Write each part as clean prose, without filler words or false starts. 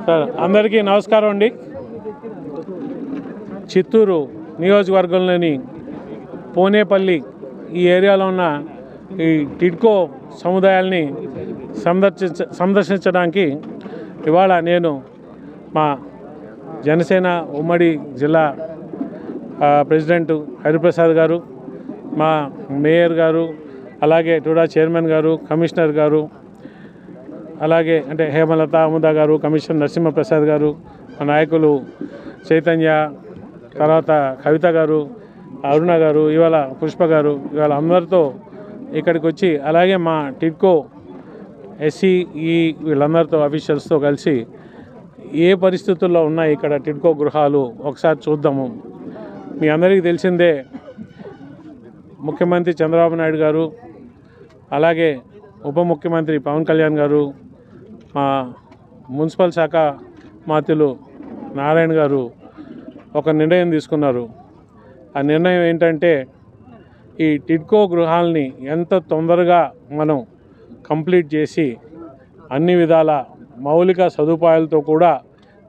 Sir అందరికీ నమస్కారం అండి. చిత్తూరు నియోజకవర్గంలోని పోనేపల్లి ఈ ఏరియాలో ఉన్న ఈ టిడ్కో సముదాయాల్ని సందర్శించడానికి ఇవాళ నేను మా జనసేన ఉమ్మడి జిల్లా ప్రెసిడెంట్ హరిప్రసాద్ గారు, మా మేయర్ గారు, అలాగే టూడా చైర్మన్ గారు, కమిషనర్ గారు, అలాగే అంటే హేమలత అముద గారు, కమిషనర్ నరసింహప్రసాద్ గారు, మా నాయకులు చైతన్య, తర్వాత కవిత గారు, అరుణ గారు, ఇవాళ పుష్ప గారు, ఇవాళ అందరితో ఇక్కడికి వచ్చి, అలాగే మా టిడ్కో ఎస్సీఈ వీళ్ళందరితో అఫీషియల్స్తో కలిసి ఏ పరిస్థితుల్లో ఉన్నాయి ఇక్కడ టిడ్కో గృహాలు ఒకసారి చూద్దాము. మీ అందరికీ తెలిసిందే, ముఖ్యమంత్రి చంద్రబాబు నాయుడు గారు, అలాగే ఉప ముఖ్యమంత్రి పవన్ కళ్యాణ్ గారు, మా మున్సిపల్ శాఖ మంత్రులు నారాయణ గారు ఒక నిర్ణయం తీసుకున్నారు. ఆ నిర్ణయం ఏంటంటే, ఈ టిడ్కో గృహాలని ఎంత తొందరగా మనం కంప్లీట్ చేసి అన్ని విధాల మౌలిక సదుపాయాలతో కూడా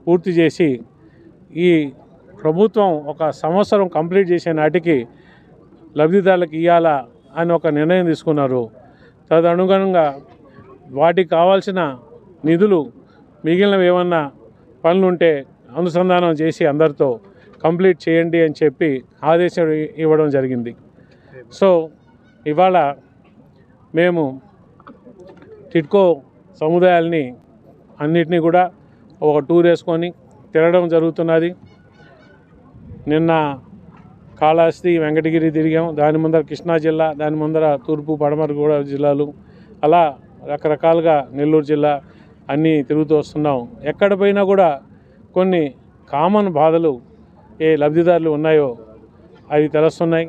పూర్తి చేసి ఈ ప్రభుత్వం ఒక సంవత్సరం కంప్లీట్ చేసే నాటికి లబ్ధిదారులకు ఇవ్వాలా అని ఒక నిర్ణయం తీసుకున్నారు. తదనుగుణంగా వాటికి కావాల్సిన నిధులు మిగిలినవి ఏమన్నా పనులుంటే అనుసంధానం చేసి అందరితో కంప్లీట్ చేయండి అని చెప్పి ఆదేశం ఇవ్వడం జరిగింది. సో ఇవాళ మేము టిడ్కో సముదాయాల్ని అన్నిటినీ కూడా ఒక టూర్ వేసుకొని తిరగడం జరుగుతున్నది. నిన్న కాళహస్తి, వెంకటగిరి తిరిగాం, దాని ముందర కృష్ణా జిల్లా, దాని ముందర తూర్పు పడమర కూడా జిల్లాలు, అలా రకరకాలుగా నెల్లూరు జిల్లా అన్నీ తిరుగుతూ వస్తున్నాం. ఎక్కడ పోయినా కూడా కొన్ని కామన్ బాధలు ఏ లబ్ధిదారులు ఉన్నాయో అవి తెలుస్తున్నాయి.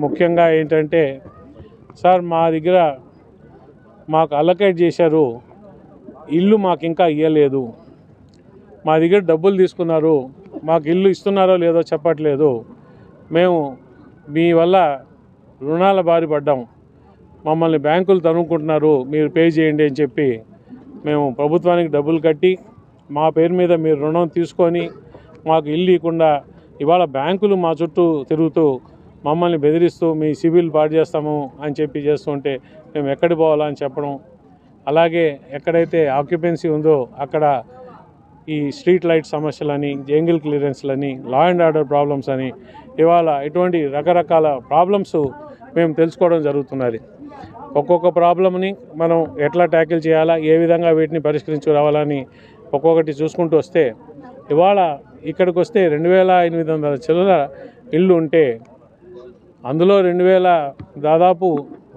ముఖ్యంగా ఏంటంటే, సార్ మా దగ్గర మాకు అలొకేట్ చేశారు, ఇల్లు మాకు ఇంకా ఇవ్వలేదు, మా దగ్గర డబ్బులు తీసుకున్నారు, మాకు ఇల్లు ఇస్తున్నారో లేదో చెప్పట్లేదు, మేము మీ వల్ల రుణాల బారి పడ్డాం, మమ్మల్ని బ్యాంకులు తరుముకుంటున్నారు, మీరు పే చేయండి అని చెప్పి మేము ప్రభుత్వానికి డబ్బులు కట్టి మా పేరు మీద మీరు రుణం తీసుకొని మాకు ఇల్లు ఇవ్వకుండా ఇవాళ బ్యాంకులు మా చుట్టూ తిరుగుతూ మమ్మల్ని బెదిరిస్తూ మీ సిబిల్ పాడు చేస్తాము అని చెప్పి చేస్తుంటే మేము ఎక్కడికి పోవాలా అని చెప్పడం, అలాగే ఎక్కడైతే ఆక్యుపెన్సీ ఉందో అక్కడ ఈ స్ట్రీట్ లైట్ సమస్యలని, జంగిల్ క్లియరెన్స్లని, లా అండ్ ఆర్డర్ ప్రాబ్లమ్స్ అని, ఇవాళ ఇటువంటి రకరకాల ప్రాబ్లమ్స్ మేము తెలుసుకోవడం జరుగుతున్నది. ఒక్కొక్క ప్రాబ్లమ్ని మనం ఎట్లా ట్యాకిల్ చేయాలా, ఏ విధంగా వీటిని పరిష్కరించుకురావాలని ఒక్కొక్కటి చూసుకుంటూ వస్తే, ఇవాళ ఇక్కడికి వస్తే 2800 చిల్లర ఇళ్ళు ఉంటే అందులో దాదాపు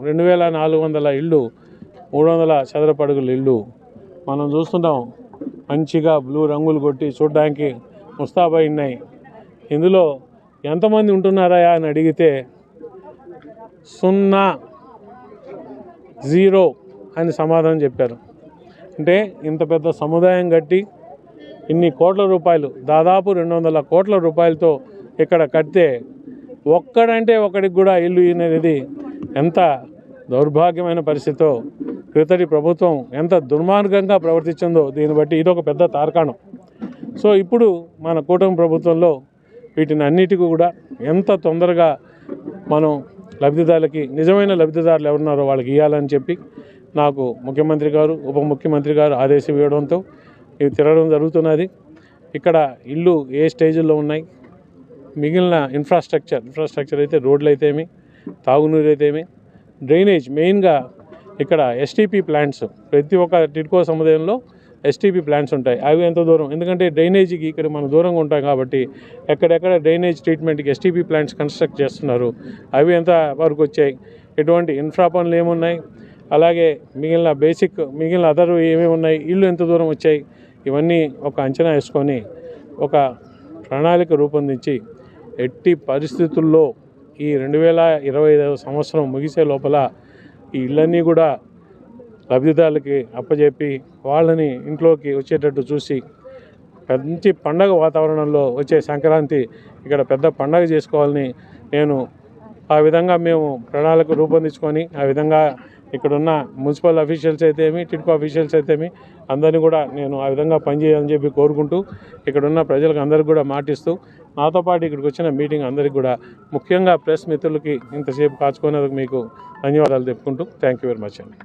2400 ఇళ్ళు 300 చదరపు అడుగుల ఇళ్ళు మనం చూస్తున్నాం. మంచిగా బ్లూ రంగులు కొట్టి చూడడానికి ముస్తాబై ఉన్నాయి. ఇందులో ఎంతమంది ఉంటున్నారా అని అడిగితే 0 అని సమాధానం చెప్పారు. అంటే ఇంత పెద్ద సముదాయం కట్టి ఇన్ని కోట్ల రూపాయలు, దాదాపు 200 కోట్ల రూపాయలతో ఇక్కడ కడితే ఒక్కడంటే ఒకడికి కూడా ఇల్లు అనేది ఎంత దౌర్భాగ్యమైన పరిస్థితితో క్రితటి ప్రభుత్వం ఎంత దుర్మార్గంగా ప్రవర్తించిందో దీన్ని బట్టి ఇదొక పెద్ద తార్కాణం. సో ఇప్పుడు మన కూటమి ప్రభుత్వంలో వీటిని అన్నిటికీ కూడా ఎంత తొందరగా మనం లబ్ధిదారులకి, నిజమైన లబ్ధిదారులు ఎవరున్నారో వాళ్ళకి ఇవ్వాలని చెప్పి నాకు ముఖ్యమంత్రి గారు, ఉప ముఖ్యమంత్రి గారు ఆదేశం ఇవ్వడంతో ఇవి తిరగడం జరుగుతున్నది. ఇక్కడ ఇల్లు ఏ స్టేజ్లో ఉన్నాయి, మిగిలిన ఇన్ఫ్రాస్ట్రక్చర్ అయితే రోడ్లు అయితేమి, తాగునీరు అయితేమి, డ్రైనేజ్, మెయిన్గా ఇక్కడ ఎస్టీపీ ప్లాంట్స్, ప్రతి ఒక్క టిడ్కో సముదాయంలో ఎస్టీపీ ప్లాంట్స్ ఉంటాయి. అవి ఎంత దూరం, ఎందుకంటే డ్రైనేజీకి ఇక్కడ మనం దూరంగా ఉంటాం కాబట్టి ఎక్కడెక్కడ డ్రైనేజ్ ట్రీట్మెంట్కి ఎస్టీపీ ప్లాంట్స్ కన్స్ట్రక్ట్ చేస్తున్నారు, అవి ఎంత వరకు వచ్చాయి, ఎటువంటి ఇన్ఫ్రా పనులు ఏమున్నాయి, అలాగే మిగిలిన అదర్ ఏమేమి ఉన్నాయి, ఇల్లు ఎంత దూరం వచ్చాయి, ఇవన్నీ ఒక అంచనా వేసుకొని ఒక ప్రణాళిక రూపొందించి ఎట్టి పరిస్థితుల్లో ఈ 2025 సంవత్సరం ముగిసే లోపల ఈ ఇళ్ళన్నీ కూడా లబ్ధిదారులకి అప్పచెప్పి వాళ్ళని ఇంట్లోకి వచ్చేటట్టు చూసి మంచి పండగ వాతావరణంలో వచ్చే సంక్రాంతి ఇక్కడ పెద్ద పండగ చేసుకోవాలని ఆ విధంగా మేము ప్రణాళిక రూపొందించుకొని ఆ విధంగా ఇక్కడున్న మున్సిపల్ అఫీషియల్స్ అయితేమి, టిడ్కో అఫీషియల్స్ అయితేమి అందరినీ కూడా నేను ఆ విధంగా పనిచేయాలని చెప్పి కోరుకుంటూ ఇక్కడున్న ప్రజలకు అందరికీ కూడా మాటిస్తూ నాతో పాటు ఇక్కడికి వచ్చిన మీటింగ్ అందరికీ కూడా ముఖ్యంగా ప్రెస్ మిత్రులకి ఇంతసేపు కాచుకునేందుకు మీకు ధన్యవాదాలు చెప్పుకుంటూ థ్యాంక్ యూ వెరీ మచ్ అండి.